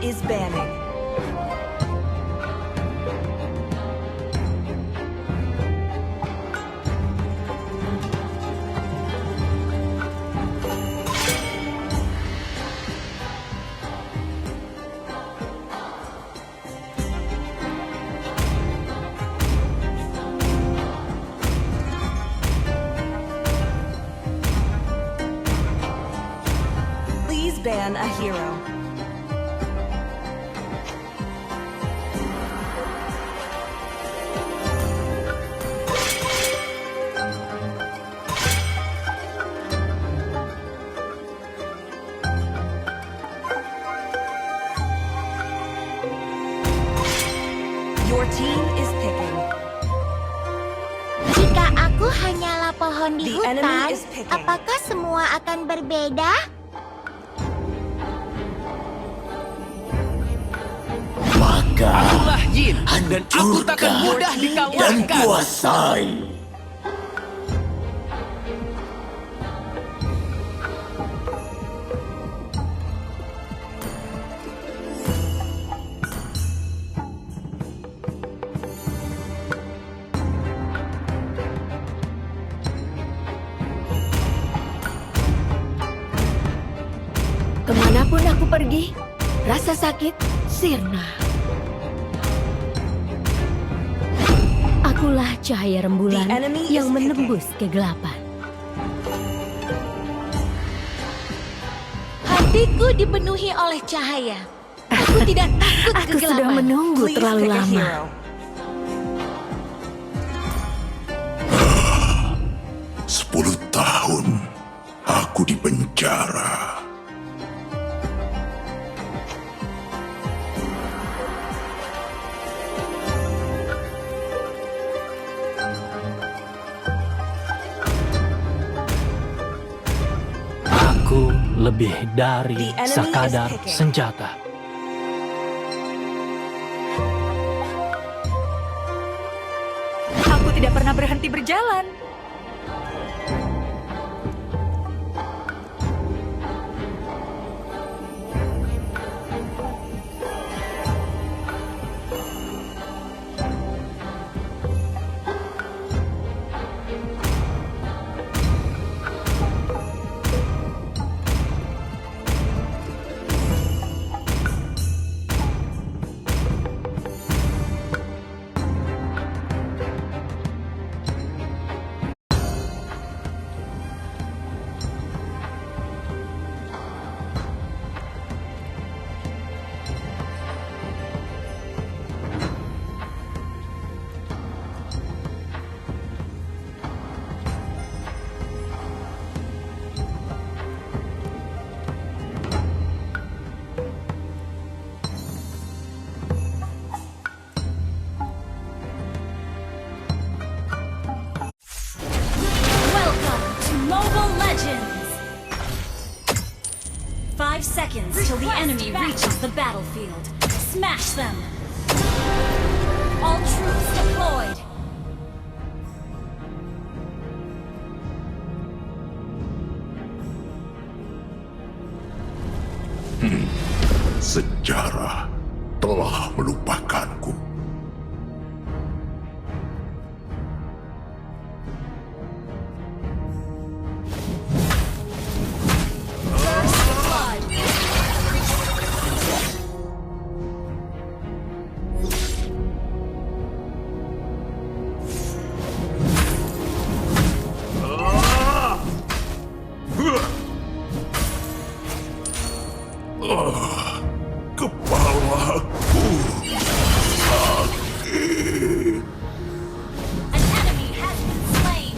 is banning. Please ban a hero. Your team is picking. Jika aku hanyalah pohon di The enemy hutan, is picking. apakah semua akan berbeda? Maka Akulah Yin, dan aku takkan hancurkan mudah dan dikalahkan. kuasai. Kemanapun aku pergi, rasa sakit sirna. Akulah cahaya rembulan The enemy is yang menembus kegelapan. Hatiku dipenuhi oleh cahaya. Aku tidak takut Aku sudah kegelapan. menunggu Please terlalu pick a lama. hero. Sepuluh tahun aku di penjara. Aku lebih dari The enemy sekadar is picking. senjata. Aku tidak pernah berhenti berjalan. Welcome to Mobile Legends! 5 seconds till the enemy reaches the battlefield. Smash them! All troops deployed! Sejarah telah melupakanku. Blood! Kepalaku sakit. An enemy has been slain!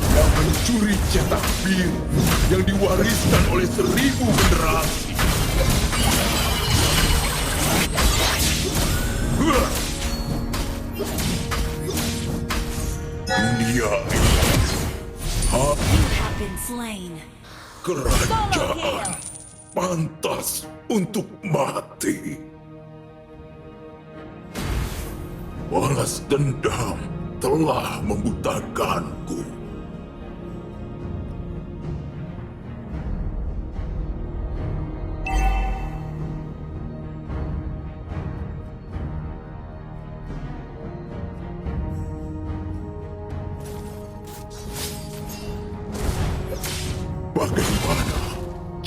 Siapa yang mencuri cetak biru yang diwariskan oleh 1000 generasi? Dunia ini Have been slain. kerajaan pantas untuk mati. Balas dendam telah membutakanku.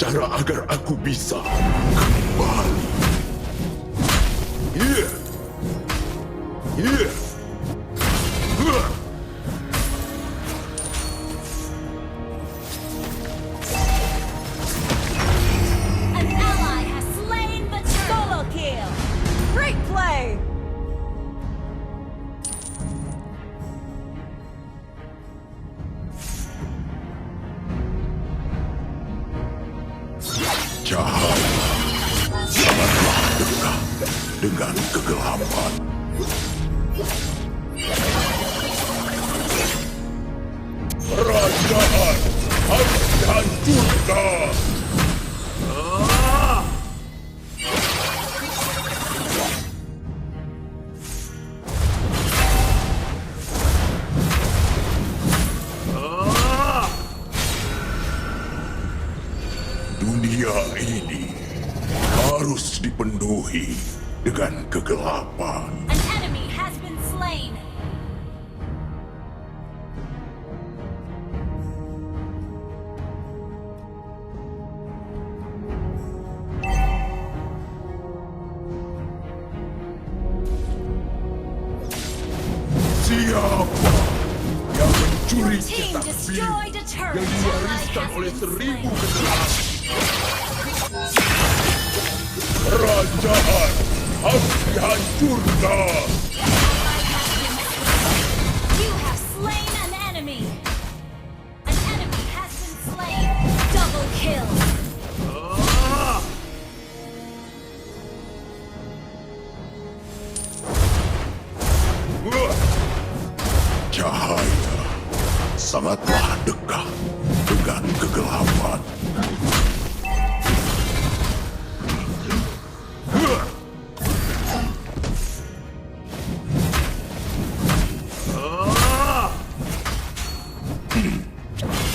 cara agar aku bisa kembali. Yeah. Yeah. An ally has slain the turtle. Solo kill. Great play. Cahaya sangatlah dekat dengan kegelapan. Kerajaan harus dihancurkan. Dunia ini harus dipenuhi dengan kegelapan. An enemy has been slain. Siapa yang mencuri Your team cetak biru destroyed a turret. yang diwariskan Ally oleh has been 1000 slain. generasi? Kerajaan harus dihancurkan. You have slain an enemy. An enemy has been slain. Double kill. Cahaya sangatlah dekat dengan kegelapan.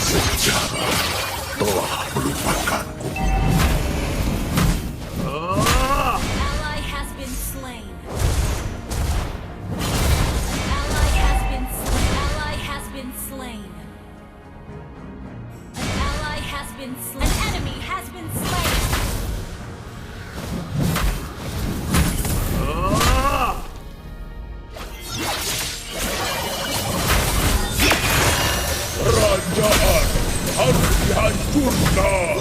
Sejarah telah melupakanku. Ally has been slain. Ally has been slain. Ally has been slain. An ally has been slain. An enemy has been slain. Kerajaan harus dihancurkan.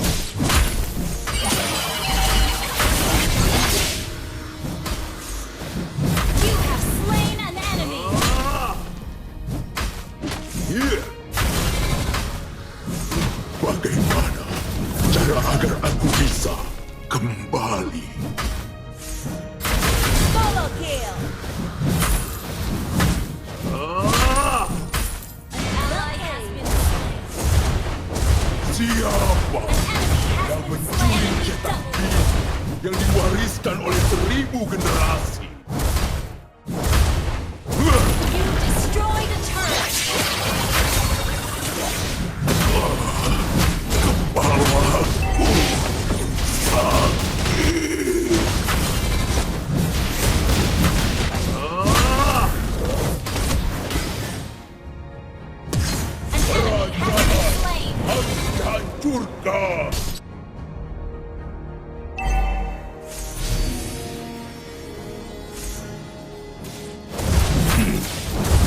You have slain an enemy. Yeah. Bagaimana cara agar aku bisa kembali? Solo kill. Ally has been slain. Siapa yang mencuri cetak biru yang diwariskan oleh 1000 generasi? You destroyed a turret. Kepalaku An enemy has been slain. harus dihancurkan.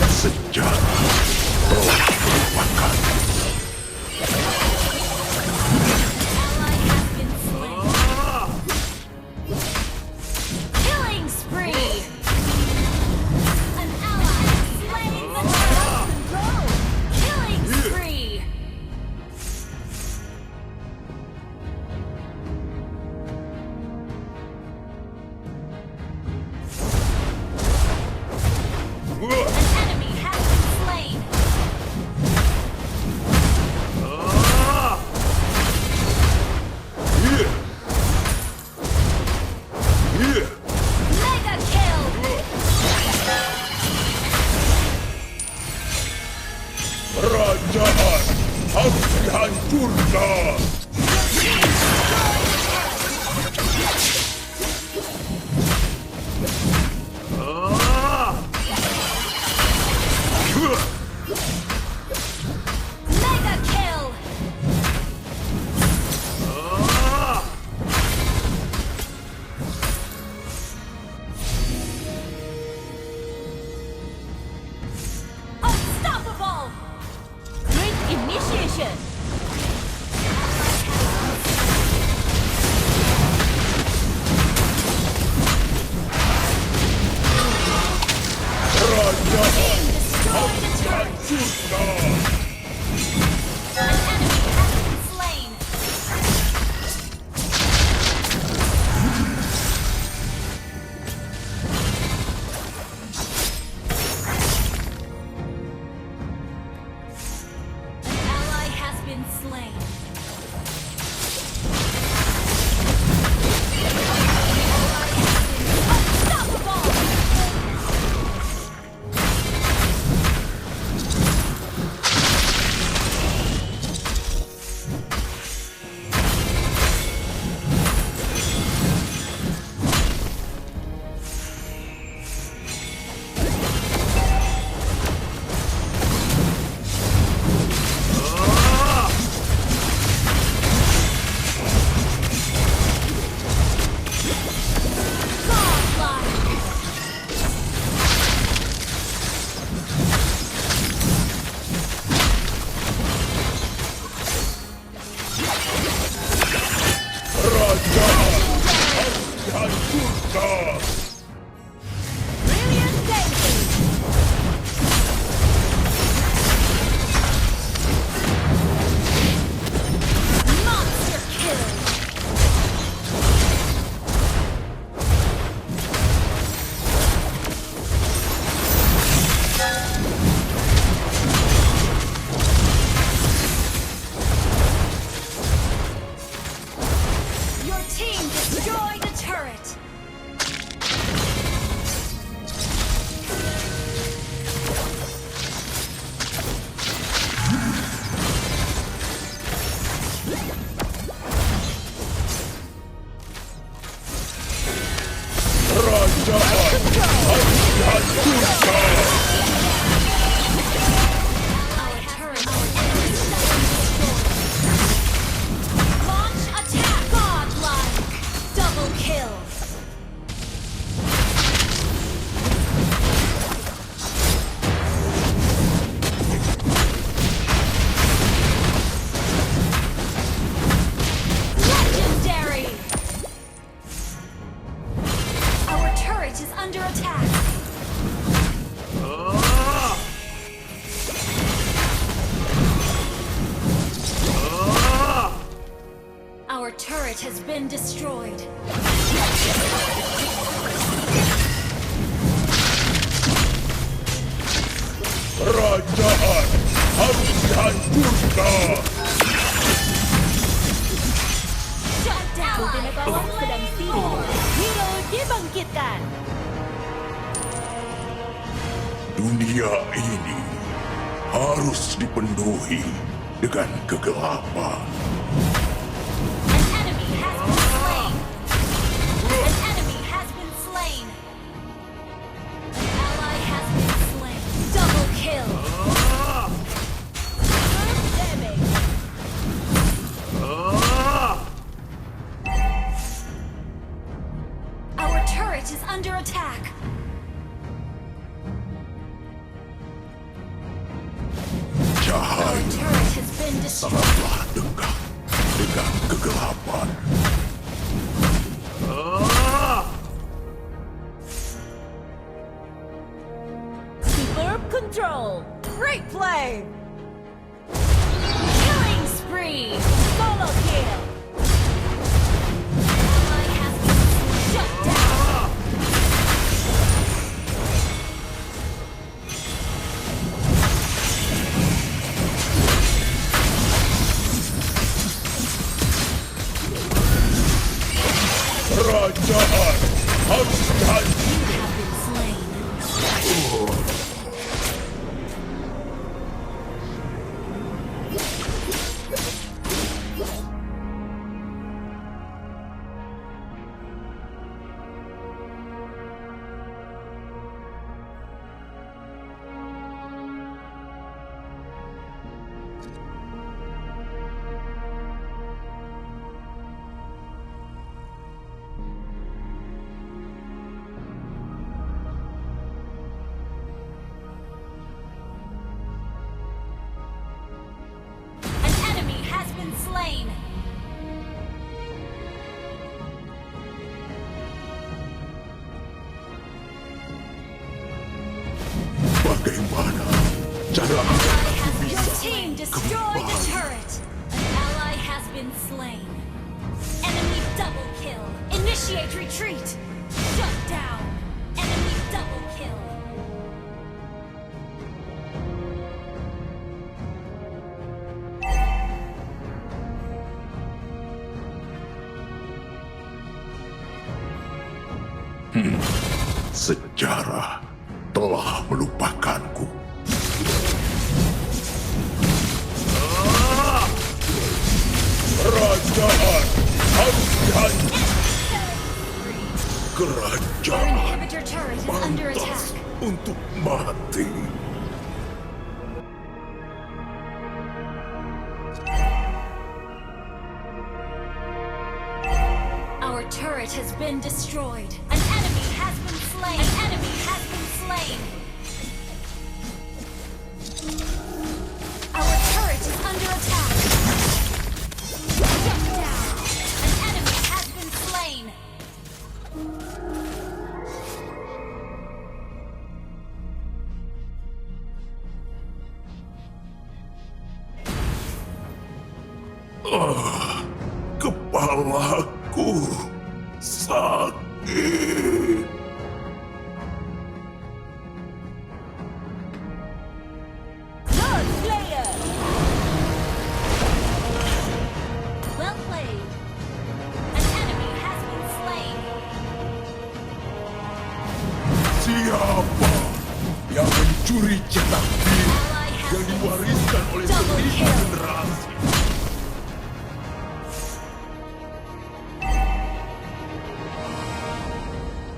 Sejarah telah melupakan. Ally has been slain. Killing spree. An ally has slain the turret. Killing spree. An enemy has been slain. Yeah. Yeah. Mega kill. Kerajaan harus dihancurkan. Mega kill. hancurkan. An enemy has been slain. An ally has been slain. Unstoppable! Godlike! Kerajaan harus dihancurkan. Brilliant Daisy. Monster kill! Your team destroyed a turret! Kerajaan harus dihancurkan. Our turret Launch attack! Godlike! Double kill! Legendary! Our turret is under attack! Our turret has been destroyed. Kerajaan harus dihancurkan. Shut down! Bawang sedang tidur. Hero dibangkitkan. Dunia ini harus dipenuhi dengan kegelapan. An enemy has been slain! An enemy has been slain! An ally has been slain! Double kill! First damage. Our turret is under attack! Our Cahaya turret has been destroyed! sangatlah dekat dengan kegelapan. Superb control. Great play. Killing spree! Solo kill. Ally has been slain! Shut down! Kerajaan harus dihancurkan. Have been slain! slain. Bagaimana cara agar aku Your bisa team destroyed the turret. An ally has been slain. Enemy double kill. Initiate retreat. Shut down. Enemy double kill. sejarah telah melupakanku. Kerajaan harus dihancurkan. Your Kerajaan inhibitor turret is under pantas attack. untuk mati. Our turret has been destroyed. An enemy has been slain. An enemy has been slain. Our turret is under attack. Shut down. An enemy has been slain. Kepalaku sakit. God Slayer. Well played. An enemy has been slain. Siapa yang mencuri cetak biru Ally has yang been diwariskan oleh Double seribu kill. generasi?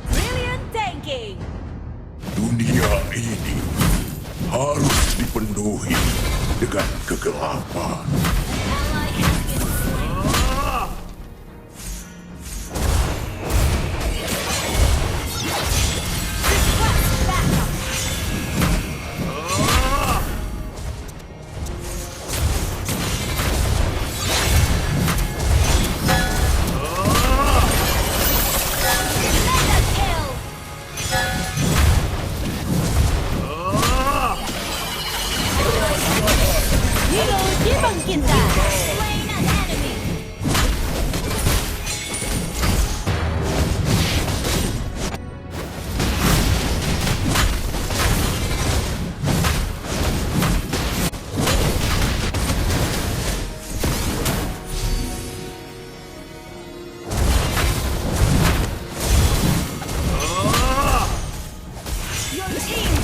Brilliant tanking. Dunia ini harus dipenuhi dengan kegelapan. Ally has been slain. Request backup. Mega kill. Hero dibangkitkan. Slain an enemy. Your team